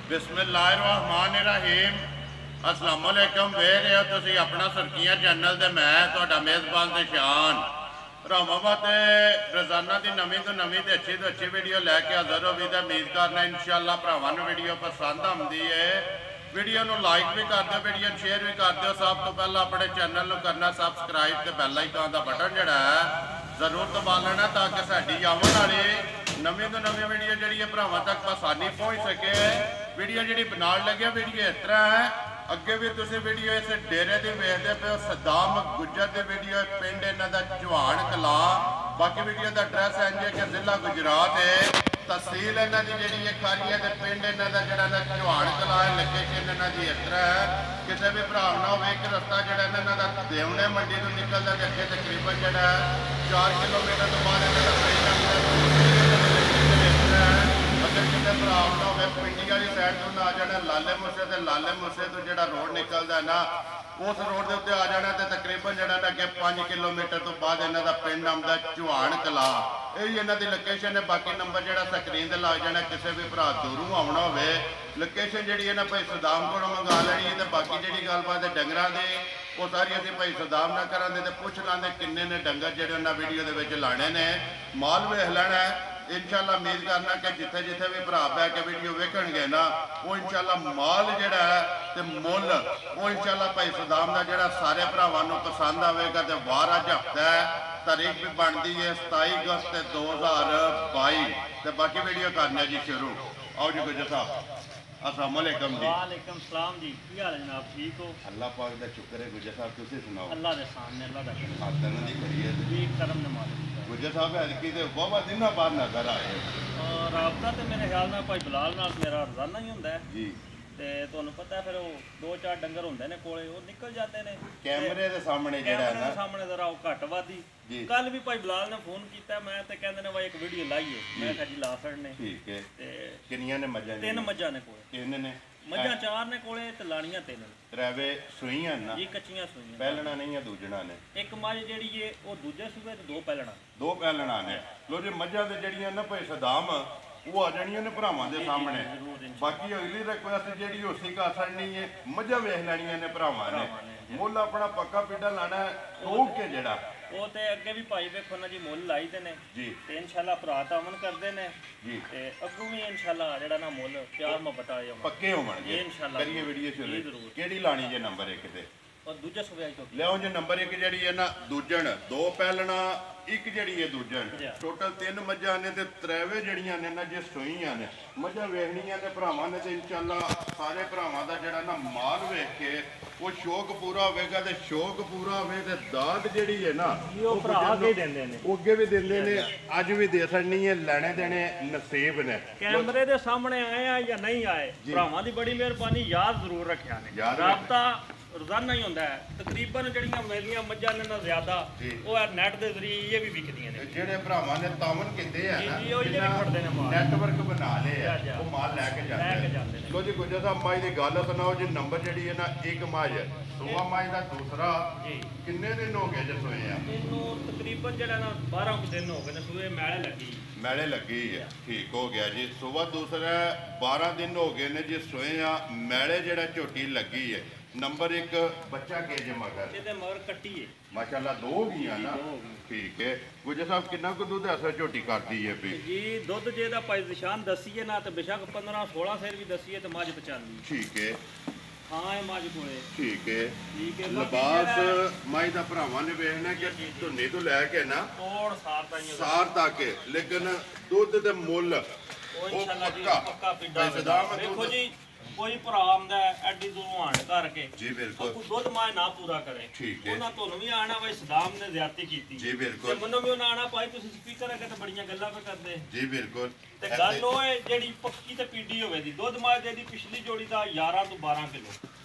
बिस्मिल्लाहिर्रहमानिर्रहीम अस्सलाम वालेकुम। वेख रहे हो तुसी अपना सुर्खियां चैनल ते मैं तुहाडा मेज़बान ते शान रामाबाद रोजाना की नवीं तो नवीं तो अच्छी वीडियो लैके हाज़र हो भी। उम्मीद करना इंशाअल्लाह भरावां नूं वीडियो पसंद आती है। वीडियो नूं लाइक भी कर दो, वीडियो शेयर भी कर दो। सब तो पहला अपने चैनल नूं करना सबसक्राइब ते बैल आइकन का बटन जिहड़ा है जरूर दबा लेना ताकि साडी आने वाली नवीं तो नवीं वीडियो जी भरावां तक आसानी पहुँच सके। वीडियो जी बनाने लगे वीडियो इस तरह है। अगे भी तुम वीडियो इस डेरे की वेखते पे हो सद्दाम गुजर की वीडियो पिंड इन्हों का चौहान कला। बाकी वीडियो का एड्रैस है कि जिला गुजरात है, तहसील इन्हों की जी खाली है, पिंड इन्हों का जोड़ा चौहान कला है। लोकेशन इन्हों की इस तरह है किसी भी भरा ना हो एक रस्ता जोड़ा इन्हों का देवने मंडी को निकलता है अगे तकरीबन जोड़ा 4 किलोमीटर तो बाद भरा ना हो पिंडी वाली साइड तो आ जाना लाले मूसे से, लाले मूसे तो जो रोड निकलता है ना उस रोड के उत्ते आ जाना तो तकरीबन जो अगे 5 किलोमीटर तो बाद इन्हों का पिंड आता चौहान कला। यही इन्हों की लोकेशन है। बाकी नंबर जो स्क्रीन से लग जाना किसी भी भरा दूरों आना हो लोकेशन जी ना भाई सदाम को मंगा लैनी है। बाकी जी गलबात है डंगर की वो सारी अभी भाई सदाम ना करा तो पुछ लाते किन्ने ने डंगर जो उन्हें वीडियो लाने ने माल वेख लेना है। इंशाअल्लाह उम्मीद करना कि जिथे जिथे भी भरा बह के वीडियो वेखणगे ना वो इंशाअल्लाह माल जिहड़ा है ते मुल वो इंशाअल्लाह भाई सदाम का जिहड़ा सारे भरावां नूं पसंद आवेगा। ते वार अज हफ्ता है, तारीख भी बनती है 27 अगस्त 2022। तो बाकी वीडियो करने जी शुरू। आओ जी गुजर साहब अस्सलाम वालेकुम जी। वालेकुम सलाम जी, की हाल है जनाब? ठीक हो? अल्लाह पाक दा शुक्र है। गुजर साहब तुसीं सुनाओ? अल्लाह दे सामने अल्लाह दा आदन दी खैरियत जी करम ने मालिक। गुजर साहब ऐतकी ते बाबा दिनों बाद नजर आए राबता तो मेरे ख्याल में भाई बिलाल नाल मेरा रोजाना ही होंदा है जी। ते तुहानू पता है फिर वो 2-4 डंगर होंदे ने कोले वो निकल जाते ने कैमरे दे सामने जेड़ा है कैमरे ना दे सामने जरा वो घट वादी। जी। कल भी भाई बिलाल ने फोन किया मैं ते कहंदे ने भाई एक वीडियो लाइए। मैं कहा जी ला छड़ने। ठीक है। ते किन्नियां ने मज्जां? 3 मज्जां ने कोले। किन्ने ने? मज्जां 4 ने कोले ते लाणियां 3 ने। त्रैवे सूईयां ना? जी कच्चियां सूईयां। पहलना नहीं है दूजना ने? एक मझ जेड़ी है वो दूजे सूबे ते 2 पहलना। 2 पहलना ने। लो जी मज्जां ते जड़ियां ना भाई सदाम वो आ जानियां ने भरावां दे सामने। बाकी अगली रिक्वेस्ट जी उसी का छड़नी है मज्जां वेख लैनियां ने भरावां ने। मुल अपना पक्का पिड्डा लाना टोक के जेड़ा वो ते अगे भी भाई वेखो ना जी मुल लाई दे ने जी। ते इंशाल्लाह भरा तामन करदे ने जी ते अगू भी इंशाल्लाह जेड़ा ना मुल प्यार मोहब्बत आए पक्के होवणगे। इंशाल्लाह करिए वीडियो जी शुरू। जरूर। केड़ी लानी जे नंबर 1 ते? और दूजा सुबह तो लियाओ जी नंबर 1 जी है ना दूजन 2 पहलना एक जी है दूजन टोटल 3 मज्जां ने ते त्रैवे जड़ियां ने ना जे सूईयां ने मज्जां वेखणियां ने भरावां ने ते इंशाअल्लाह सारे भरावां दा जेड़ा ना माल वेख के वो शौक पूरा होवेगा ते शौक पूरा होवे ते दाद जेड़ी है ना वो भरा के देंदे ने वो अगे भी देंदे ने अज भी दे छड़नी है। लेने देने नसीब ने। कैमरे दे सामने आए हैं या नहीं आए भरावां दी बड़ी मेहरबानी याद जरूर रखिया ने। याद राबता रोजाना ही होंदा है तकरीबन जड़ियां मेरियां मज्जां ने ना ज्यादा वो नेट दे जरिए ये भी विकदियां ने। जेड़े भरावां ने तामन कीते है ना जी, ओही जेह्ड़े खड़दे ने माल। नेटवर्क बना ले जा। वो माल लेके जाते जाते हैं। लो जी गुजर साहब माई दी गल सुनाओ जी। नंबर जेड़ी है ना एक माई सुबह माई दा दूसरा जी किन्ने दिन हो गए जे सोए आ? इनू तकरीबन जड़ा ना 12 दिन हो गए ने सूए मैले लगी। मैले लगी है ठीक हो गया जी। सुबह दूसरा 12 दिन हो गए ने जी सोए आ मैले जेड़ा झोटी लगी है। नंबर 1 बच्चा के जे मगर ਇਹਦੇ ਮਗਰ ਕੱਟੀ ਹੈ माशाल्लाह 2 हो गई ना ठीक है। गुजर साहब कितना को दूध ऐसा झोटी करती है भी? ਜੀ ਦੁੱਧ ਜੇ ਦਾ ਭਾਈ ਨਿਸ਼ਾਨ ਦਸੀਏ ਨਾ ਤੇ ਬੇਸ਼ੱਕ 15-16 ਸੇਰ ਵੀ ਦਸੀਏ ਤੇ ਮੱਝ 95। ठीक है ਹਾਂ ਇਹ ਮੱਝ ਕੋਲੇ ठीक है। ਠੀਕ ਹੈ। ਲਿਬਾਸ ਮਾਈ ਦਾ ਭਰਾਵਾਂ ਨੇ ਵੇਖਣਾ ਕਿ ਧੁੰਨੀ ਤੋਂ ਲੈ ਕੇ ਨਾ ਤੋੜ ਸਾਰ ਤਾਂ ਹੀ ਸਾਰ ਤੱਕ ਲੇਕਿਨ ਦੁੱਧ ਦੇ ਮੁੱਲ ਉਹ ਇਨਸ਼ਾਅੱਲਾ ਜੀ ਪੱਕਾ ਪੱਕਾ ਪਿੰਡਾ ਭਾਈ ਸਦਾਮ ਦੇਖੋ ਦੁੱਧ- ਜੀ ਕੋਈ ਭਰਾ ਆਉਂਦਾ ਐਡੀ ਦੂਰੋਂ ਆਣ ਕਰਕੇ ਜੀ ਬਿਲकुल ਉਹ ਦੁੱਧ ਮਾਂ ਨਾ ਪੂਰਾ ਕਰੇ ਠੀਕ ਹੈ। ਉਹਨਾਂ ਤੁਹਾਨੂੰ ਵੀ ਆਣਾ ਭਾਈ ਸਦਾਮ ਨੇ ਜ਼ਿਆਦਤੀ ਕੀਤੀ ਜੀ ਤੇ ਬਿਲकुल ਮੈਨੂੰ ਵੀ ਉਹਨਾਂ ਆਣਾ ਭਾਈ ਤੁਸੀਂ ਸਪੀਕਰ ਅੱਗੇ ਤੇ ਬੜੀਆਂ ਗੱਲਾਂ ਪੇ ਕਰਦੇ ਜੀ ਬਿਲकुल ਤੇ ਗੱਲ ਉਹ ਹੈ ਜਿਹੜੀ ਪੱਕੀ ਤੇ ਪੀਡੀ ਹੋਵੇ ਦੀ ਦੁੱਧ ਮਾਂ ਦੇ ਦੀ ਪਿਛਲੀ ਜੋੜੀ ਦਾ 11 ਤੋਂ 12 ਕਿਲੋ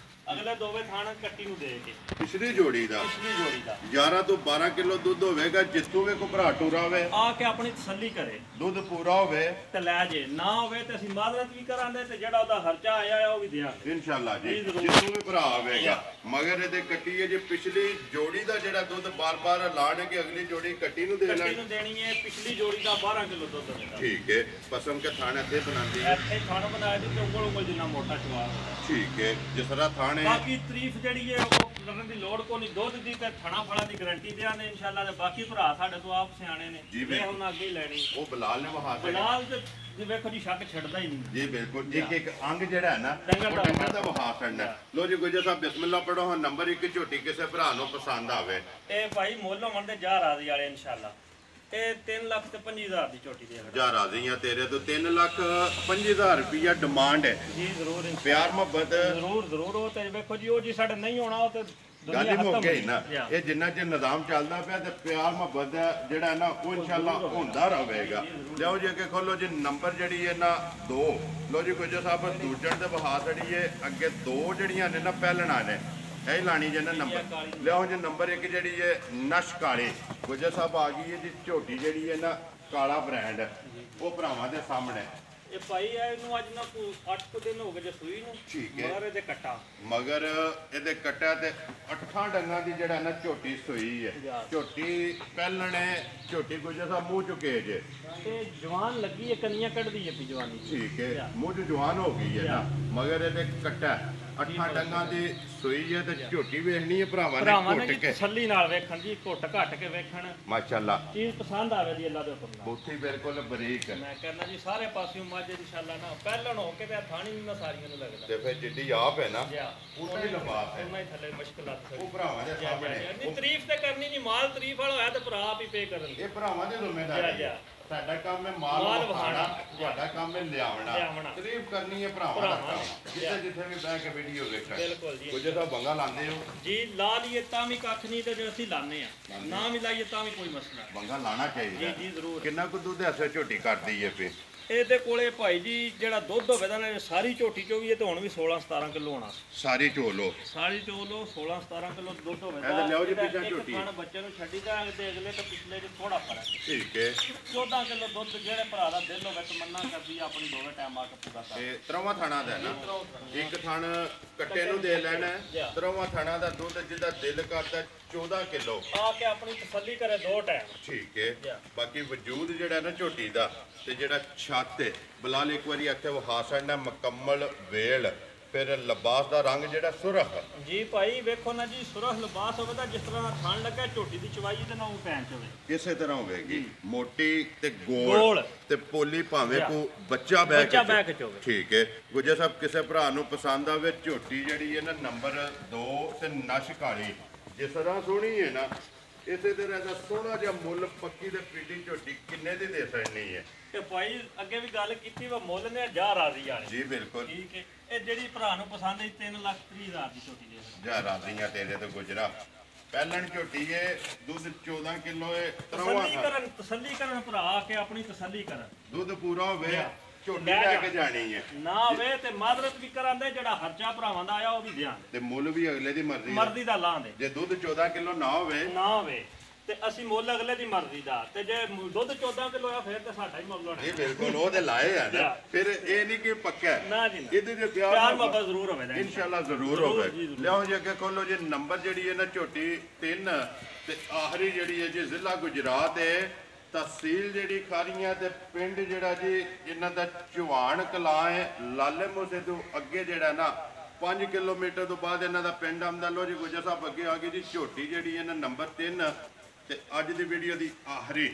ਅਗਲੇ ਦੋਵੇਂ ਥਾਣਾ ਕੱਟੀ ਨੂੰ ਦੇ ਕੇ ਪਿਛਲੀ ਜੋੜੀ ਦਾ ਪਿਛਲੀ ਜੋੜੀ ਦਾ 11 ਤੋਂ 12 ਕਿਲੋ ਦੁੱਧ ਹੋਵੇਗਾ। ਜਿੱਥੋਂ ਵੀ ਕੋਈ ਭਰਾ ਟੂਰਾ ਹੋਵੇ ਆ ਕੇ ਆਪਣੀ ਤਸੱਲੀ ਕਰੇ, ਦੁੱਧ ਪੂਰਾ ਹੋਵੇ ਤੇ ਲੈ ਜੇ, ਨਾ ਹੋਵੇ ਤੇ ਅਸੀਂ ਮਾਜ਼ਰਤ ਵੀ ਕਰਾਂਗੇ ਤੇ ਜਿਹੜਾ ਉਹਦਾ ਖਰਚਾ ਆਇਆ ਉਹ ਵੀ ਦਿਆਂਗੇ ਇਨਸ਼ਾਅੱਲਾ ਜੀ। ਜੀ, ਜ਼ਰੂਰ। ਜਿੱਥੋਂ ਵੀ ਭਰਾ ਆਵੇਗਾ ਮਗਰ ਇਹਦੇ ਕੱਟੀ ਹੈ ਜੀ ਪਿਛਲੀ ਜੋੜੀ ਦਾ ਜਿਹੜਾ ਦੁੱਧ ਬਾਰ-ਬਾਰ ਐਲਾਨ ਕਿ ਅਗਲੀ ਜੋੜੀ ਕੱਟੀ ਨੂੰ ਦੇ ਕੱਟੀ ਲੈਣ। ਨੂੰ ਦੇਣੀ ਹੈ, ਪਿਛਲੀ ਜੋੜੀ ਦਾ 12 ਕਿਲੋ ਦੁੱਧ ਦੇਗਾ। ਠੀਕ ਹੈ। ਪਸਮ ਕੇ ਥਾਣ ਇੱਥੇ ਬਣਾਉਂਦੀ ਹੈ। ਇੱਥੇ ਖਾਣਾ ਬਣਾਇਆ ਜੀ ਤੇ ਉਂਗਲ ਜਿੰਨਾ ਮੋਟਾ ਚਵਾ। ਠੀਕ ਹੈ। ਜਿਸ ਤਰ੍ਹਾਂ ਥਾਣੇ ਬਾਕੀ ਤਾਰੀਫ ਜਿਹੜੀ ਹੈ ਉਹ ਕਰਨ ਦੀ ਲੋੜ ਕੋਈ ਨਹੀਂ, ਦੁੱਧ ਦੀ ਤੇ ਥਣਾ ਫਲਾਂ ਦੀ ਗਾਰੰਟੀ ਦਿਆਂਗੇ ਇਨਸ਼ਾਅੱਲਾ। ਤੇ ਬਾਕੀ ਭਰਾ ਸਾਡੇ ਤੋਂ ਆਪ ਸਿਆਣੇ ਨੇ, ਜੀ, ਇਹ ਹੁਣ ਅੱਗੇ ਹੀ ਲੈਣੀ। ਉਹ ਬਲਾਲ ਨੇ ਵਹਾ ਕੇ ਬਲਾਲ ਤੇ ਜੀ ਵੇਖੋ ਜੀ ਸ਼ੱਕ ਛੱਡਦਾ ਹੀ ਨਹੀਂ ਜੀ ਬਿਲਕੁਲ। ਇੱਕ ਅੰਗ ਜਿਹੜਾ ਹੈ ਨਾ ਡੰਗਰ ਉਹ ਦਾ ਡੰਗਰ ਦਾ ਵਹਾ ਛੱਡਣਾ। ਲੋ ਜੀ ਗੁਜਰ ਸਾਹਿਬ ਬਿਸਮਿਲ੍ਲਾ ਪੜੋ। ਹੁਣ ਨੰਬਰ 1 ਝੋਟੀ ਕਿਸੇ ਭਰਾ ਨੂੰ ਪਸੰਦ ਆਵੇ। ਇਹ ਭਾਈ ਮੁੱਲ ਹੋਣ ਦੇ ਜਾ ਰਾਜ਼ੀ ਵਾਲੇ ਇਨਸ਼ਾਅੱਲਾ। ਇਹ 3,25,000 ਦੀ ਝੋਟੀ ਦੇ ਜਾ ਰਾਜ਼ੀ ਆ ਤੇਰੇ ਤੋਂ। 3,25,000 ਰੁਪਇਆ ਡਿਮਾਂਡ ਹੈ। ਜੀ ਜ਼ਰੂਰ ਇਨਸ਼ਾਅੱਲਾ। ਪਿਆਰ ਮੁਹੱਬਤ ਜ਼ਰੂਰ ਉਹ ਤੇ ਵੇਖੋ ਜੀ ਉਹ ਜੀ ਸਾਡੇ ਨਹੀਂ ਹੋਣਾ ਉਹ ਤੇ ਗੱਲ ਹੀ ਮੁੱਕ ਗਈ ਨਾ। ਇਹ ਜਿੰਨਾ ਚਿਰ ਨਿਜ਼ਾਮ ਚੱਲਦਾ ਪਿਆ ਤੇ ਪਿਆਰ ਮੁਹੱਬਤ ਦਾ ਜਿਹੜਾ ਨਾ ਉਹ ਇਨਸ਼ਾਅੱਲਾ ਹੁੰਦਾ ਰਹੇਗਾ। ਲਿਆਓ ਜੀ ਅੱਗੇ ਖੋਲੋ ਜੀ ਨੰਬਰ ਜਿਹੜੀ ਹੈ ਨਾ 2। ਲੋ ਜੀ ਗੁਜਰ ਸਾਹਿਬ ਦੂਜਣ ਦੇ ਬਹਾ ਜਿਹੜੀ ਹੈ ਅੱਗੇ 2 ਜਿਹੜੀਆਂ ਨੇ ਨਾ ਪਹਿਲਣਾ ਨੇ ਇਹ ਲਾਣੀ ਜੇ ਨਾ ਨੰਬਰ। ਲਿਆਓ ਜੀ ਨੰਬਰ 1 ਜਿਹੜੀ ਹੈ ਨਸ਼ ਕਾਲੀ। ਗੁਜਰ ਸਾਹਿਬ ਆ ਗਈ ਹੈ ਜੀ ਝੋਟੀ ਜਿਹੜੀ ਹੈ ਨਾ ਕਾਲਾ ਬ੍ਰਾਂਡ ਉਹ ਭਰਾਵਾਂ ਦੇ ਸਾਹਮਣੇ। ਇਹ ਭਾਈ ਇਹਨੂੰ ਅੱਜ ਨਾ ਕੋਈ 8 ਦਿਨ ਹੋ ਗਏ ਜੇ ਸੂਈ ਨੂੰ। ਠੀਕ ਹੈ। ਮਗਰ ਇਹਦੇ ਕੱਟਾ ਮਗਰ ਇਹਦੇ ਕੱਟਾ ਤੇ 8 ਡੰਗਾਂ ਦੀ ਜਿਹੜਾ ਨਾ ਝੋਟੀ ਸੋਈ ਹੈ। ਝੋਟੀ ਪਹਿਲਣੇ ਝੋਟੀ ਗੁਜਰ ਸਾਹਿਬ ਮੂੰਹ ਚੁੱਕੇ ਜੇ ਤੇ ਜਵਾਨ ਲੱਗੀ ਹੈ, ਕੰਨੀਆਂ ਕੱਢਦੀ ਹੈ ਪੀ ਜਵਾਨੀ। ਠੀਕ ਹੈ। ਮੂੰਹ ਜਵਾਨ ਹੋ ਗਈ ਹੈ ਨਾ। ਮਗਰ ਇਹਦੇ ਕੱਟਾ 8 ਡੰਗਾਂ ਦੀ ਸੋਈ ਹੈ ਤੇ ਝੋਟੀ ਵੇਖਣੀ ਹੈ ਭਰਾਵਾਂ ਨੇ ਜੀ ਘੁੱਟ ਕੇ ਤਸੱਲੀ ਨਾਲ ਵੇਖਣ ਜੀ, ਘੁੱਟ ਘੱਟ ਕੇ ਵੇਖਣ, ਮਾਸ਼ਾਅੱਲਾ ਚੀਜ਼ ਪਸੰਦ ਆਵੇ ਜੀ ਅੱਲਾ ਦੇ ਹੁਕਮ ਨਾਲ। ਬੋਥੀ ਬਿਲਕੁਲ ਬਰੀਕ। ਮੈਂ ਕਹਿੰਦਾ ਜੀ ਸਾਰੇ ਪਾਸਿਓਂ ਮੱਝ ਇਨਸ਼ਾਅੱਲਾ ਨਾ ਪਹਿਲਣ ਹੋ ਕੇ ਤੇ ਥਾਣੀ ਵੀ ਨਾ ਸਾਰੀਆਂ ਨੂੰ ਲੱਗਦਾ ਤੇ ਫਿਰ ਜਿੱਡੀ ਆਪ ਹੈ ਨਾ ਉਹਨਾਂ ਹੀ ਲੰਬਾਸ ਹੈ। ਉਹਨਾਂ ਹੀ ਥੱਲੇ ਮੁਸ਼ਕਲਾਤ ਉਹ ਭਰਾਵਾਂ ਦੇ ਸਾਹਮਣੇ ਨਹੀਂ ਤਾਰੀਫ ਤੇ ਕਰਨੀ ਨਹੀਂ, ਮਾਲ ਤਾਰੀਫ ਵਾਲਾ ਹੋਇਆ ਤੇ ਭਰਾ ਆਪ ਹੀ ਪੇ ਕਰਨ। ਇਹ ਭਰਾਵਾਂ ਦੀ ਜ਼ਿੰਮੇਵਾਰੀ ਹੈ। ਸਾਡਾ ਕੰਮ ਹੈ ਮਾਲ ਵਿਖਾਉਣਾ, ਤੁਹਾਡਾ ਕੰਮ ਹੈ ਲਿਆਉਣਾ। ਤਾਰੀਫ ਕਰਨੀ ਹੈ ਭਰਾਵਾਂ ਦਾ ਕੰਮ। ਜਿੱਥੇ ਵੀ ਬਹਿ ਕੇ ਵੀਡੀਓ ਵੇਖਣ ਬਿਲਕੁਲ ਜੀ। ਕੁਝ ਤਾਂ ਬੰਗਾ ਲਾਉਂਦੇ ਹੋ ਜੀ, ਲਾ ਲਈਏ ਤਾਂ ਵੀ ਕੱਖ ਨਹੀਂ ਤੇ ਜੇ ਅਸੀਂ ਲਾਣੇ ਆ ਨਾ ਵੀ ਲਾਈਏ ਤਾਂ ਵੀ ਕੋਈ ਮਸਲਾ ਨਹੀਂ। ਬੰਗਾ ਲਾਣਾ ਚਾਹੀਦਾ। ਜੀ ਜ਼ਰੂਰ। ਕਿੰਨਾ ਕੁ ਦੁੱਧ ਐਸੇ ਝੋਟੀ ਕਰਦੀ ਹੈ ਫੇ? ਇਹਦੇ ਕੋਲੇ ਭਾਈ ਜੀ ਜਿਹੜਾ ਦੁੱਧ ਹੋਵੇ ਤਾਂ ਸਾਰੀ ਝੋਟੀ ਚੋਂ ਵੀ ਇਹ ਤੇ ਹੁਣ ਵੀ 16-17 ਕਿਲੋ ਹੋਣਾ। ਸਾਰੀ ਝੋਲੋ ਸਾਰੀ ਚੋਲੋ 16-17 ਕਿਲੋ ਦੁੱਧ ਹੋਵੇ ਇਹਦਾ ਲਿਆਓ ਜੀ ਪਿੱਛੇ ਝੋਟੀ। ਖਾਣ ਬੱਚੇ ਨੂੰ ਛੱਡੀ ਦਾ ਤੇ ਅਗਲੇ ਤੇ ਪਿਛਲੇ ਚ ਥੋੜਾ ਫਰਕ। ਠੀਕ ਹੈ। 14 ਕਿਲੋ ਦੁੱਧ ਜਿਹੜੇ ਭਰਾ ਦਾ ਦਿਲ ਹੋਵੇ ਤਮੰਨਾ ਕਰਦੀ ਆ ਆਪਣੀ ਦੋਵੇਂ ਟਾਈਮ ਆ ਕੇ ਪੂਰਾ ਕਰ। ਤੇ ਤਰਵਾਂ ਥਾਣਾ ਦਾ ਨਾ ਇੱਕ ਥਣ ਕੱਟੇ ਨੂੰ ਦੇ ਲੈਣਾ। ਤਰਵਾਂ ਥਾਣਾ ਦਾ ਦੁੱਧ ਜਿਹਦਾ ਦਿਲ ਕਰਦਾ 14 ਕਿਲੋ ਆ ਕੇ ਆਪਣੀ ਤਸੱਲੀ ਕਰੇ 2 ਟਾਈਮ। ਠੀਕ ਹੈ। ਬਾਕੀ ਵਜੂਦ ਜਿਹੜਾ ਨਾ ਝੋਟੀ ਦਾ ਤੇ ਜਿਹੜਾ ਛੱਤ ਹੈ ਬਲਾਲ ਇੱਕ ਵਾਰੀ ਇੱਥੇ ਵਿਖਾ ਛੱਡਣਾ ਮੁਕੰਮਲ ਵੇਲ। ਫਿਰ ਲਿਬਾਸ ਦਾ ਰੰਗ ਜਿਹੜਾ ਸੁਰਖ ਜੀ ਭਾਈ ਵੇਖੋ ਨਾ ਜੀ, ਸੁਰਖ ਲਿਬਾਸ ਹੋਵੇ ਤਾਂ ਜਿਸ ਤਰ੍ਹਾਂ ਥਣ ਲੱਗਾ ਝੋਟੀ ਦੀ ਚਵਾਈ ਤੇ ਨਾ ਉਹ ਪੈਣ ਚ ਹੋਵੇ ਕਿਸੇ ਤਰ੍ਹਾਂ ਹੋਵੇਗੀ। ਮੋਟੀ ਤੇ ਗੋਲ ਤੇ ਪੋਲੀ ਭਾਵੇਂ ਕੋ ਬੱਚਾ ਬਹਿ ਕੇ ਹੋਵੇ। ਠੀਕ ਹੈ। ਗੁਜਰ ਸਾਹਿਬ ਕਿਸੇ ਭਰਾ ਨੂੰ ਪਸੰਦ ਆਵੇ ਝੋਟੀ ਜਿਹੜੀ ਹੈ ਨਾ ਨੰਬਰ 2 ਤੇ ਨਸ਼ ਕਾਲੀ ਜਿਸ ਤਰ੍ਹਾਂ ਸੋਹਣੀ ਹੈ ਨਾ ਇਸੇ ਤਰ੍ਹਾਂ ਦਾ ਸੋਹਣਾ ਜਿਹਾ ਮੁੱਲ ਪੱਕੀ ਤੇ ਪੀਟੀ ਝੋਟੀ ਕਿੰਨੇ ਦੀ ਦੇ ਸਕਣੀ ਹੈ? ਤੇ ਭਾਈ ਅੱਗੇ ਵੀ ਗੱਲ ਕੀਤੀ ਵਾ ਮੁੱਲ ਨੇ ਜਾ ਰਾਜ਼ੀ ਵਾਲੇ। ਜੀ ਬਿਲਕੁਲ। ਠੀਕ ਹੈ। ਇਹ ਜਿਹੜੀ ਭਰਾ ਨੂੰ ਪਸੰਦ ਹੈ 3,30,000 ਦੀ ਝੋਟੀ ਦੇ ਜਾ ਰਾਜ਼ੀਆਂ ਤੇਰੇ ਤੋਂ ਗੁਜਰਾ। ਪਹਿਲਣ ਝੋਟੀ ਏ ਦੁੱਧ 14 ਕਿਲੋ ਏ। ਤਸੱਲੀ ਕਰਨ ਭਰਾ ਆ ਕੇ ਆਪਣੀ ਤਸੱਲੀ ਕਰਨ। ਦੁੱਧ ਪੂਰਾ ਹੋਵੇ ਝੋਟੀ ਲੈ ਕੇ ਜਾਣੀ ਹੈ ਨਾ ਹੋਵੇ ਤੇ ਮਾਦਰਤ ਵੀ ਕਰਾਂਦੇ, ਜਿਹੜਾ ਖਰਚਾ ਭਰਾਵਾਂ ਦਾ ਆਇਆ ਉਹ ਵੀ ਦਿਆਂਗੇ ਤੇ ਮੁੱਲ ਵੀ ਅਗਲੇ ਦੀ ਮਰਜ਼ੀ ਦਾ ਲਾਂਦੇ। ਜੇ ਦੁੱਧ 14 ਕਿਲੋ ਨਾ ਹੋਵੇ ਤੇ ਅਸੀਂ ਮੁੱਲ ਅਗਲੇ ਦੀ ਮਰਜ਼ੀ ਦਾ, ਤੇ ਜੇ ਦੁੱਧ 14 ਕਿਲੋ ਆ ਫਿਰ ਤੇ ਸਾਡਾ ਹੀ ਮੁੱਲ ਹੋਣਾ। ਇਹ ਬਿਲਕੁਲ ਉਹਦੇ ਲਾਏ ਆ ਨਾ। ਫਿਰ ਇਹ ਨਹੀਂ ਕਿ ਪੱਕਾ ਨਾ ਜੀ ਇਹਦੇ ਤੇ ਪਿਆਰ ਮੁਹੱਬਤ ਜ਼ਰੂਰ ਹੋਵੇ ਇਨਸ਼ਾਅੱਲਾ ਜ਼ਰੂਰ ਹੋਵੇ। ਲਿਆਓ ਜੀ ਅੱਗੇ ਖੋਲੋ ਜੀ ਨੰਬਰ ਜਿਹੜੀ ਹੈ ਨਾ ਝੋਟੀ 3 ਤੇ ਆਖਰੀ ਜਿਹੜੀ ਹੈ ਜੀ ਜ਼ਿਲ੍ਹਾ ਗੁਜਰਾਤ ਹੈ, ਤਹਿਸੀਲ ਜਿਹੜੀ ਖਾਰੀਆਂ ਤੇ ਪਿੰਡ ਜਿਹੜਾ ਜੀ ਇਹਨਾਂ ਦਾ ਚੌਹਾਨ ਕਲਾਂ ਹੈ। ਲਾਲੇ ਮੂਸੇ ਤੋਂ ਅੱਗੇ ਜਿਹੜਾ ਨਾ 5 ਕਿਲੋਮੀਟਰ ਤੋਂ ਬਾਅਦ ਇਹਨਾਂ ਦਾ ਪਿੰਡ ਆਉਂਦਾ। ਲੋ ਜੀ ਗੁਜਰ ਸਾਹਿਬ ਅੱਗੇ ਆ ਗਈ ਜੀ ਝੋਟੀ ਜਿਹੜੀ ਹੈ ਨਾ ਨੰਬਰ 3 ਤੇ ਅੱਜ ਦੀ ਵੀਡੀਓ ਦੀ ਆਖਰੀ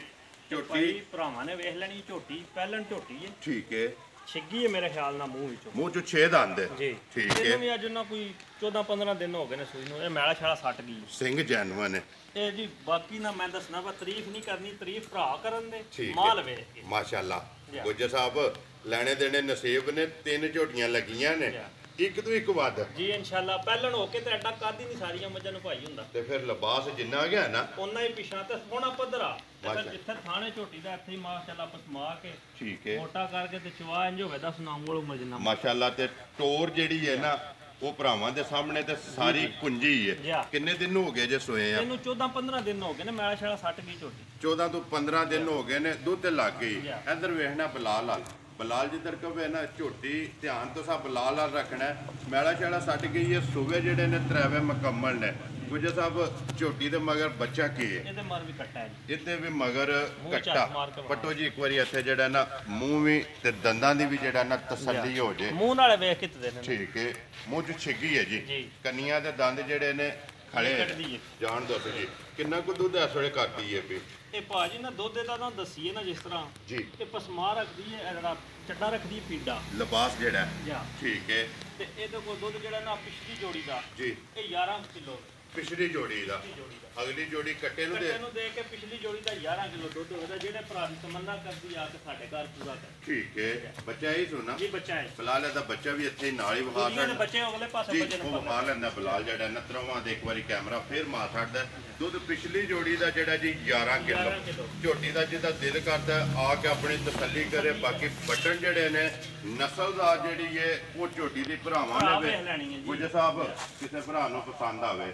ਝੋਟੀ ਭਰਾਵਾਂ ਨੇ ਵੇਖ ਲੈਣੀ। ਝੋਟੀ ਪਹਿਲਣ ਝੋਟੀ ਹੈ। ਠੀਕ ਹੈ। ਛਿੱਗੀ ਹੈ ਮੇਰੇ ਖਿਆਲ ਨਾਲ ਮੂੰਹ ਵਿੱਚੋਂ। ਮੂੰਹ ਚੋਂ 6 ਦੰਦ ਜੀ। ਠੀਕ ਹੈ। ਇਹਨੂੰ ਵੀ ਅੱਜ ਨਾ ਕੋਈ 14-15 ਦਿਨ ਹੋ ਗਏ ਨੇ ਸੂਈ ਨੂੰ। ਇਹ ਮੈਲਾ ਛਾਲਾ ਸੱਟ ਗਈ ਸਿੰਘ ਜੈਨਵਨ ਹੈ ਇਹ ਜੀ। ਬਾਕੀ ਨਾ ਮੈਂ ਦੱਸਣਾ ਵਾ, ਤਾਰੀਫ ਨਹੀਂ ਕਰਨੀ, ਤਾਰੀਫ ਭਰਾ ਕਰਨ ਦੇ ਠੀਕ ਮਾਲ ਵੇਖ ਕੇ। ਮਾਸ਼ਾਅੱਲਾ ਗੁਜਰ ਸਾਹਿਬ ਲੈਣੇ ਦੇਣੇ ਨਸੀਬ ਨੇ। 3 ਝੋਟੀਆਂ ਲੱਗੀਆਂ ਨੇ, ਇੱਕ ਤੋਂ ਇੱਕ ਵੱਧ ਜੀ ਇਨਸ਼ਾਅੱਲਾ। ਪਹਿਲਣ ਹੋ ਕੇ ਤੇ ਐਡਾ ਕੱਦ ਹੀ ਨਹੀਂ ਸਾਰੀਆਂ ਮੱਝਾਂ ਨੂੰ ਭਾਈ ਹੁੰਦਾ। ਤੇ ਫਿਰ ਲਿਬਾਸ ਜਿੰਨਾ ਗਿਆ ਨਾ ਉਹਨਾਂ ਹੀ ਪਿਛਾਂ ਤੇ ਸੋਹਣਾ ਪੱਧਰਾ ਤੇ ਫਿਰ ਜਿੱਥੇ ਥਾਣੇ ਝੋਟੀ ਦਾ ਇੱਥੇ ਹੀ ਮਾਸ਼ਾਅੱਲਾ ਪਸਮਾ ਕੇ ਠੀਕ ਹੈ ਮੋਟਾ ਕਰਕੇ ਤੇ ਚਵਾ ਇੰਜ ਹੋਵੇ ਦਾ ਸੁਨਾਮ ਵਾਲੋ ਮਜਨਾ ਮਾਸ਼ਾਅੱਲਾ। ਤੇ ਟੋਰ ਜਿਹੜੀ ਹੈ ਨਾ ਉਹ ਭਰਾਵਾਂ ਦੇ ਸਾਹਮਣੇ ਤੇ ਸਾਰੀ ਕੁੰਜੀ ਜੀ। ਹੈ। ਕਿੰਨੇ ਦਿਨ ਹੋ ਗਏ ਜੇ ਸੋਏ ਆ? ਇਹਨੂੰ 14-15 ਦਿਨ ਹੋ ਗਏ ਨੇ, ਮੈਲਾ ਸ਼ੈਲਾ ਸੱਟ ਗਈ ਝੋਟੀ। 14 ਤੋਂ 15 ਦਿਨ ਹੋ ਗਏ ਨੇ, ਦੁੱਧ ਤੇ ਲੱਗ ਗਈ। ਜੀ। ਇੱਧਰ ਵੇਖਣਾ ਬਲਾਲ ਵਾਲ, ਬਲਾਲ ਜਿੱਧਰ ਕਵੇ ਨਾ ਝੋਟੀ ਧਿਆਨ ਤੋਂ ਸਭ ਬਲਾਲ ਵਾਲ ਰੱਖਣਾ ਹੈ। ਮੈਲਾ ਸ਼ੈਲਾ ਸੱਟ ਗਈ ਹੈ, ਸੂਵੇ ਜਿਹੜੇ ਨੇ ਤ੍ਰੈਵੇ ਮੁਕੰਮਲ ਨੇ। ਗੁਜਰ ਸਾਹਿਬ ਝੋਟੀ ਦੇ ਮਗਰ ਬੱਚਾ ਕੀ ਹੈ? ਇਹਦੇ ਮਰ ਵੀ ਕੱਟਾ ਹੈ ਜੀ। ਇਹਦੇ ਵੀ ਮਗਰ ਮੂੰਹ ਝੱਟ ਕੱਟਾ ਮਾਰ ਕੇ ਪੱਟੋ ਜੀ ਇੱਕ ਵਾਰੀ ਇੱਥੇ ਜਿਹੜਾ ਨਾ ਮੂੰਹ ਵੀ ਤੇ ਦੰਦਾਂ ਦੀ ਵੀ ਜਿਹੜਾ ਨਾ ਤਸੱਲੀ ਹੋ ਜੇ। ਮੂੰਹ ਨਾਲੇ ਵੇਖ ਕੇ ਤੇ ਦੇਣੇ ਨੇ। ਠੀਕ ਹੈ, ਮੂੰਹ ਚ ਛਿੱਗੀ ਹੈ ਜੀ। ਜੀ। ਕੰਨੀਆਂ ਦੇ ਦੰਦ ਜਿਹੜੇ ਨੇ ਖੜੇ ਕੱਢਦੀ ਹੈ। ਜਾਣ ਦੱਸੋ ਜੀ ਕਿੰਨਾ ਕੁ ਦੁੱਧ ਇਸ ਵੇਲੇ ਕਰਦੀ ਹੈ ਵੀ? ਇਹ ਭਾਜੀ ਨਾ ਦੁੱਧ ਦਾ ਨਾ ਦੱਸੀਏ ਨਾ, ਜਿਸ ਤਰ੍ਹਾਂ ਜੀ ਇਹ ਪਸਮਾ ਰੱਖਦੀ ਹੈ, ਇਹ ਜਿਹੜਾ ਚੱਡਾ ਰੱਖਦੀ ਹੈ ਪੀਡਾ ਲਿਬਾਸ ਜਿਹੜਾ ਹੈ। ਜਾਂ ਠੀਕ ਹੈ ਤੇ ਇਹਦੇ ਕੋਲ ਦੁੱਧ ਜਿਹੜਾ ਨਾ ਪਿਛਲੀ ਜੋੜੀ ਦਾ ਜੀ, ਇਹ 11 ਕਿਲੋ ਪਿਛਲੀ ਜੋੜੀ ਦਾ, ਜੋੜੀ ਦਾ ਅਗਲੀ ਜੋੜੀ ਕੱਟੇ ਨੂੰ ਦੇ। ਕੱਟੇ ਨੂੰ ਦੇ ਕੇ ਪਿਛਲੀ ਜੋੜੀ ਦਾ 11 ਕਿਲੋ ਦੁੱਧ ਹੋਵੇਗਾ। ਜਿਹੜੇ ਭਰਾ ਦੀ ਤਮੰਨਾ ਕਰਦੀ ਆ ਕੇ ਸਾਡੇ ਘਰ ਪੂਰਾ ਕਰ। ਠੀਕ ਹੈ, ਬੱਚਾ ਹੀ ਸੁਣਾ ਜੀ ਬੱਚਾ ਹੈ। ਬਲਾਲ ਦਾ ਬੱਚਾ ਵੀ ਇੱਥੇ ਹੀ ਨਾਲ ਹੀ ਵਿਖਾ ਦੁਨੀਆ ਦੇ ਸਕਦਾ ਬੱਚੇ ਅਗਲੇ ਪਾਸੇ ਜੀ। ਬੱਚੇ ਨੂੰ ਉਹ ਵਿਖਾ ਲੈਂਦਾ ਬਲਾਲ ਜਿਹੜਾ ਨਾ ਤਰਵਾਂ ਦੇ। ਇੱਕ ਵਾਰੀ ਕੈਮਰਾ ਫੇਰ ਮਾਰ ਛੱਡਦਾ। ਦੁੱਧ ਪਿਛਲੀ ਜੋੜੀ ਦਾ ਜਿਹੜਾ ਜੀ 11 11 ਕਿਲੋ। ਕਿਲੋ। ਝੋਟੀ ਦਾ ਜਿਹਦਾ ਦਿਲ ਕਰਦਾ ਆ ਕੇ ਆਪਣੀ ਤਸੱਲੀ ਕਰੇ। ਬਾਕੀ ਬਟਨ ਜਿਹੜੇ ਨੇ ਨਸਲ ਦਾ ਜਿਹੜੀ ਹੈ ਉਹ ਝੋਟੀ ਦੀ ਭਰਾਵਾਂ ਭਰਾ ਨੇ ਵੇਖ ਲੈਣੀ ਹੈ ਜੀ। ਗੁੱਜ ਸਾਹਿਬ ਕਿਸੇ ਭਰਾ ਨੂੰ ਪਸੰਦ ਆਵੇ।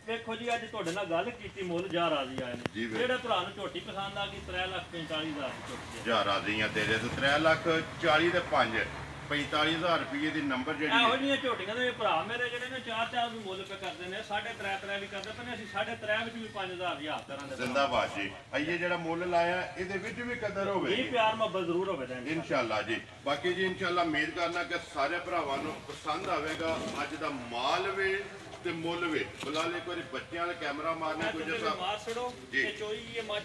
ਵੇਖੋ ਜੀ ਅੱਜ ਤੁਹਾਡੇ ਨਾਲ ਗੱਲ ਕੀਤੀ, ਮੁੱਲ ਜਾ ਰਾਜ਼ੀ ਆਏ ਜੀ ਨੇ। ਬਿਲਕੁਲ। ਜਿਹੜੇ ਭਰਾ ਨੂੰ ਝੋਟੀ ਪਸੰਦ ਆ ਗਈ 3,45,000 ਦੀ ਝੋਟੀ ਹੈ। ਜਾ ਰਾਜ਼ੀਆਂ ਤੇਰੇ ਤੋਂ 3,40,000 ਦੇ 5 45,000 ਰੁਪਏ ਦੀ ਨੰਬਰ ਜਿਹੜੀ ਇਹੋ ਹੈ। ਜਿਹੀਆਂ ਝੋਟੀਆਂ ਦੇ ਭਰਾ ਮੇਰੇ ਜਿਹੜੇ ਨੇ 4-4 ਵੀ ਮੁੱਲ ਪੇ ਕਰਦੇ ਨੇ, 3.5 ਵੀ ਕਰਦੇ ਪਏ ਨੇ। ਅਸੀਂ 3.5 ਵਿੱਚ ਵੀ 5,000 ਕਰਾਂਗੇ। ਜ਼ਿੰਦਾਬਾਦ ਜੀ। ਆਈਏ ਜਿਹੜਾ ਮੁੱਲ ਲਾਇਆ ਇਹਦੇ ਵਿੱਚ ਵੀ ਕਦਰ ਹੋਵੇ ਇਹ ਪਿਆਰ ਮੁਹੱਬਤ ਜ਼ਰੂਰ ਹੋਵੇ ਤਾਂ ਇਨਸ਼ਾਅੱਲਾ ਜੀ। ਬਾਕੀ ਜੀ ਇਨਸ਼ਾਅੱਲਾ ਉਮੀਦ ਕਰਨਾ ਕਿ ਸਾਰੇ ਭਰਾਵਾਂ ਨੂੰ ਪਸੰਦ ਆਵੇਗਾ। ਅੱਜ ਦਾ ਮਾਲ ਵੀ ਤੇ ਮੁੱਲ ਵੀ। ਬੁਲਾ ਲੈ ਇੱਕ ਵਾਰੀ ਬੱਚਿਆਂ ਵਾਲਾ ਕੈਮਰਾ ਮਾਰਨਾ ਕੁਝ ਸਾਹਿਬ। ਮਾਰ ਛੜੋ ਜੀ। ਇਹ ਚੋਈ ਇਹ ਮੱਝ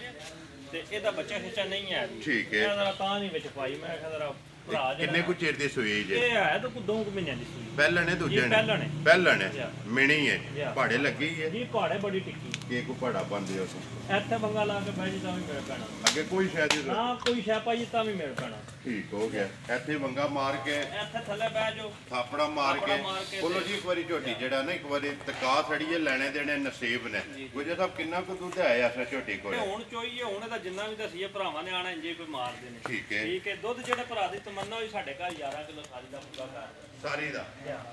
ਤੇ ਇਹਦਾ ਬੱਚਾ ਖਿੱਚਾ ਨਹੀਂ ਹੈ ਜੀ। ਠੀਕ ਹੈ। ਇਹ ਜ਼ਰਾ ਤਾਂ ਨਹੀਂ ਵਿੱਚ ਪਾਈ, ਮੈਂ ਕਿਹਾ ਜ਼ਰਾ ਭਰਾ ਜਿਹੜਾ ਕਿੰਨੇ ਕੁ ਚਿਰ ਦੀ ਸੂਈ ਜੇ? ਇਹ ਹੈ ਤਾਂ ਕੋਈ 2 ਮਹੀਨਿਆਂ ਦੀ ਸੀ ਪਹਿਲਣ ਹੈ ਦੂਜੇ ਜੀ, ਪਹਿਲਣ ਹੈ। ਪਹਿਲਣ ਹੈ ਜੀ। ਮਿਣੀ ਹੈ ਜੀ। ਪਹਾੜੇ ਲੱਗੀ ਹੈ ਜੀ। ਪਹਾੜੇ ਬੜੀ ਟਿੱਕੀ ਕੀ ਕੋ ਪਹਾੜਾ ਬੰਦੇ ਉਸ ਇੱਥੇ ਬੰਗਾ ਲਾ ਕੇ ਬਹਿ ਜੀ ਤਾਂ ਵੀ ਮੇਰੇ ਪੈਣਾ ਅੱਗੇ ਕੋਈ ਸ਼ਾਇਦ ਹੀ- ਨਾ ਕੋਈ ਸ਼ੈ ਪਾਈ ਤਾਂ ਵੀ ਮੇਰੇ ਪੈਣਾ। ਠੀਕ ਹੋ ਗਿਆ। ਇੱਥੇ ਵੰਗਾ ਮਾਰ ਕੇ ਇੱਥੇ ਥੱਲੇ ਬਹਿ ਜਾਓ। ਥਾਪੜਾ ਮਾਰ ਥਾਪੜਾ ਮਾਰ ਕੇ ਕੇ ਬੋਲੋ ਜੀ ਇੱਕ ਵਾਰੀ ਝੋਟੀ ਜਿਹੜਾ ਨਾ ਇੱਕ ਵਾਰੀ ਤਕਾ ਛੜੀਏ ਲੈਣੇ ਦੇਣੇ ਨਸੀਬ ਨੇ। ਗੁਜਰ ਸਾਹਿਬ ਕਿੰਨਾ ਕੁ ਦੁੱਧ ਆਇਆ ਇਸ ਝੋਟੀ ਕੋਲ? ਤੇ ਹੁਣ ਚੋਈਏ, ਹੁਣ ਇਹਦਾ ਜਿੰਨਾ ਵੀ ਦਸੀਏ ਭਰਾਵਾਂ ਨੇ ਆਣਾ ਇੰਜੇ ਕੋਈ ਮਾਰਦੇ ਨੇ। ਠੀਕ ਹੈ। ਠੀਕ ਹੈ। ਦੁੱਧ ਜਿਹੜੇ ਭਰਾ ਦੀ ਤਮੰਨਾ ਹੋਈ ਸਾਡੇ ਘਰ 11 ਕਿਲੋ ਸਾਰੀ ਦਾ ਪੂਰਾ ਕਰ ਸਾਰੀ ਦਾ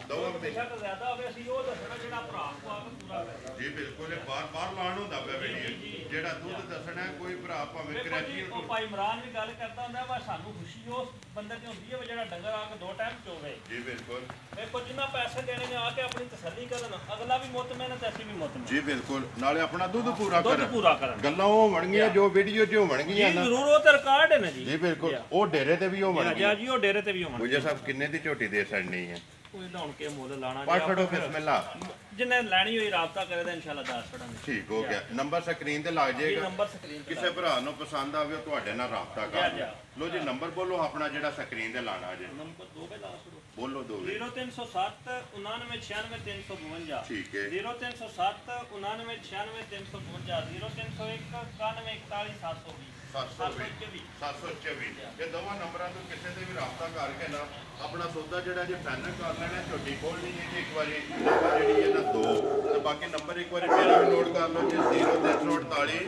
ਦੋਵਾਂ ਦੇ ਬੇਸ਼ੱਕ ਜ਼ਿਆਦਾ ਹੋਵੇ, ਅਸੀਂ ਉਹ ਦੱਸਣਾ ਜਿਹੜਾ ਭਰਾ ਕੋ ਆ ਕੇ ਪੂਰਾ ਕਰੇ। ਜੀ ਬਿਲਕੁਲ ਇਹ ਬਾਰ ਲਾਣ ਹੁੰਦਾ ਪਿਆ ਵੀਡੀਓ। ਜਿਹੜਾ ਦੁੱਧ ਦੱਸਣਾ ਹੈ, ਕੋਈ ਭਰਾ ਭਾਵੇਂ ਵੇਖੋ ਕਰਾਚੀ ਜੀ, ਉਹ ਭਾਈ ਇਮਰਾਨ ਵੀ ਗੱਲ ਕਰਦਾ ਹੁੰਦਾ ਵਾ, ਸਾਨੂੰ ਖੁਸ਼ੀ ਉਸ ਬੰਦੇ ਤੇ ਹੁੰਦੀ ਹੈ ਵੀ ਜਿਹੜਾ ਡੰਗਰ ਆ ਕੇ 2 ਟਾਈਮ ਚੋਵੇ। ਜੀ ਬਿਲਕੁਲ ਵੇਖੋ ਜਿੰਨਾ ਪੈਸੇ ਦੇਣੇ ਨੇ ਆ ਕੇ ਆਪਣੀ ਤਸੱਲੀ ਕਰਨ, ਅਗਲਾ ਵੀ ਮੁਤਮਿਨ ਤੇ ਅਸੀਂ ਵੀ ਮੁਤਮਿਨ। ਜੀ ਬਿਲਕੁਲ ਨਾਲੇ ਆਪਣਾ ਦੁੱਧ ਪੂਰਾ ਦੁੱਧ ਕਰਨ। ਪੂਰਾ ਕਰਨ ਗੱਲਾਂ ਉਹ ਹੋਣਗੀਆਂ ਜੋ ਵੀਡੀਓ 'ਚ ਹੋਣਗੀਆਂ ਜੀ ਨਾ। ਜ਼ਰੂਰ, ਉਹ ਤੇ ਰਿਕਾਰਡ ਹੈ ਨਾ ਜੀ। ਜੀ ਬਿਲਕੁਲ ਉਹ ਡੇਰੇ ਤੇ ਵੀ ਹੋਣਗੀਆਂ। ਜੀ ਉਹ ਡੇਰੇ ਤੇ ਵੀ ਹੋਣ। ਗੁਜਰ ਸਾਹਿਬ ਕਿੰਨੇ ਦੀ ਝੋਟੀ ਦੇ ਛੱਡਣੀ ਹੈ? ਕੋਈ ਤਾਂ ਹੁਣ ਕੇ ਮੁੱਲ ਲਾਣਾ ਪੜ ਛੜੋ ਬਿਸਮਿਲ੍ਲਾ। ਜਿੰਨੇ ਲੈਣੀ ਹੋਈ ਰਾਬਤਾ ਕਰੇ ਤਾਂ ਇਨਸ਼ਾਅੱਲਾ ਦੱਸ ਛੜਾਂਗੇ। ਠੀਕ ਹੋ ਗਿਆ। ਨੰਬਰ ਸਕਰੀਨ ਤੇ ਲੱਗ ਇਹ ਜਾਏਗਾ। ਨੰਬਰ ਸਕਰੀਨ ਤੇ ਕਿਸੇ ਭਰਾ ਨੂੰ ਪਸੰਦ ਆਵੇ ਉਹ ਤੁਹਾਡੇ ਨਾਲ ਰਾਬਤਾ ਕਰ ਜੀ। ਲਓ ਜੀ। ਨੰਬਰ ਬੋਲੋ ਆਪਣਾ ਜਿਹੜਾ ਸਕਰੀਨ ਤੇ ਲਾਣਾ ਜੇ। ਨੰਬਰ 2 ਤੇ ਲਾ ਛੜੋ। ਬੋਲੋ ਦੋ 0307 99 96 352। ਠੀਕ ਹੈ। 0307 99 96 352, 0301 91 41 720। 724 ਇਹ ਦੋਵਾਂ ਨੰਬਰਾਂ ਤੋਂ ਕਿਸੇ ਤੇ ਵੀ ਰਾਬਤਾ ਕਰਕੇ ਨਾ ਆਪਣਾ ਸੌਦਾ ਜਿਹੜਾ ਜੇ ਫਾਈਨਲ ਕਰ ਲੈਣਾ। ਝੋਟੀ ਖੋਲਣੀ ਹੈ ਜੀ ਇੱਕ ਵਾਰੀ ਨੰਬਰ ਜਿਹੜੀ ਹੈ ਨਾ 2 ਤੇ ਬਾਕੀ ਨੰਬਰ ਇੱਕ ਵਾਰੀ ਮੇਰਾ ਵੀ ਨੋਟ ਕਰ ਲਓ ਜੀ 0348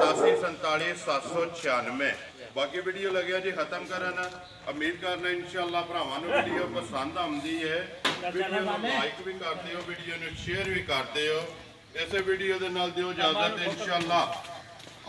8747 796। ਬਾਕੀ ਵੀਡੀਓ ਲੱਗਿਆ ਜੀ ਖਤਮ ਕਰਨ। ਉਮੀਦ ਕਰਨਾ ਇਨਸ਼ਾਅੱਲਾ ਭਰਾਵਾਂ ਨੂੰ ਵੀਡੀਓ ਪਸੰਦ ਆਉਂਦੀ ਹੈ। ਵੀਡੀਓ ਨੂੰ ਲਾਈਕ ਵੀ ਕਰਦੇ ਹੋ, ਵੀਡੀਓ ਨੂੰ ਸ਼ੇਅਰ ਵੀ ਕਰਦੇ ਹੋ। ਇਸੇ ਵੀਡੀਓ ਦੇ ਨਾਲ ਦਿਓ ਇਜਾਜ਼ਤ। ਇਨਸ਼ਾਅੱਲਾ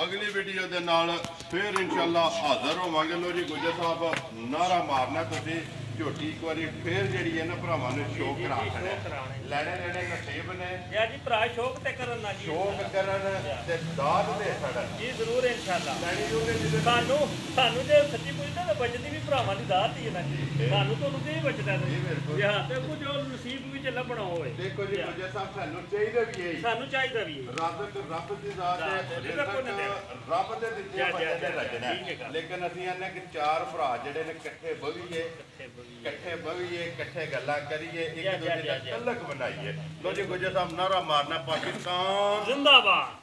ਅਗਲੀ ਵੀਡੀਓ ਦੇ ਨਾਲ ਫਿਰ ਇਨਸ਼ਾਅੱਲਾ ਹਾਜ਼ਰ ਹੋਵਾਂਗੇ। ਲੋ ਜੀ ਗੁਜਰ ਸਾਹਿਬ ਨਾਰਾ ਮਾਰਨਾ ਤੁਸੀਂ। ਝੋਟੀ ਇੱਕ ਵਾਰੀ ਫਿਰ ਜਿਹੜੀ ਹੈ ਨਾ ਭਰਾਵਾਂ ਨੂੰ ਸ਼ੌਕ ਕਰਾਉਣਾ। ਲੈਣੇ ਨਸੀਬ ਨੇ। ਯਾ ਜੀ ਭਰਾ ਸ਼ੌਕ ਤੇ ਕਰਨ ਨਾ ਜੀ। ਸ਼ੌਕ ਕਰਨ ਤੇ ਦਾਦ ਦੇ ਛੜਨ ਜੀ ਜ਼ਰੂਰ ਇਨਸ਼ਾਅੱਲਾ। ਲੈਣੀ ਜੂਗੇ ਜਿਹਦੇ ਸਾਨੂੰ ਜੇ ਸੱਚੀ ਪੁੱਛਦਾ ਤਾਂ ਬਚਦੀ ਵੀ ਭਰਾਵਾਂ ਦੀ ਦਾਤ ਹੀ ਹੈ ਨਾ ਜੀ। ਸਾਨੂੰ ਤੁਹਾਨੂੰ ਕੀ ਬਚਦਾ ਜੀ ਬਿਲਕੁਲ। ਜੀ ਹਾਂ। ਤੇ ਕੁਝ ਉਹ ਨਸੀਬ ਵੀ ਚ ਲੱਭਣਾ ਹੋਵੇ। ਦੇਖੋ ਜੀ ਗੁਜਰ ਸਾਹਿਬ ਸਾਨੂੰ ਚਾਹੀਦਾ ਵੀ ਇਹੀ। ਸਾਨੂੰ ਚਾਹੀਦਾ ਵੀ ਹੈ। ਰੱਬ ਦੀ ਜ਼ਾਤ ਹੈ। ਰੱਬ ਦੇ ਦਿੱਤੇ ਬੰਦੇ ਨੇ ਰਚਨਾ। ਲੇਕਿਨ ਅਸੀਂ ਇਹਨੇ ਕਿ 4 ਭਰਾ ਜਿਹੜੇ ਨੇ ਇਕੱਠੇ ਬਵੀਏ, ਇਕੱਠੇ ਗੱਲਾਂ ਕਰੀਏ, ਇੱਕ ਦੂਜੇ ਦਾ ਤਲਕ ਬਣਾਈਏ। ਲੋ ਜੀ ਗੁਜਰ ਸਾਹਿਬ ਨਾਰਾ ਮਾਰਨਾ ਪਾਕਿਸਤਾਨ ਜ਼ਿੰਦਾਬਾਦ।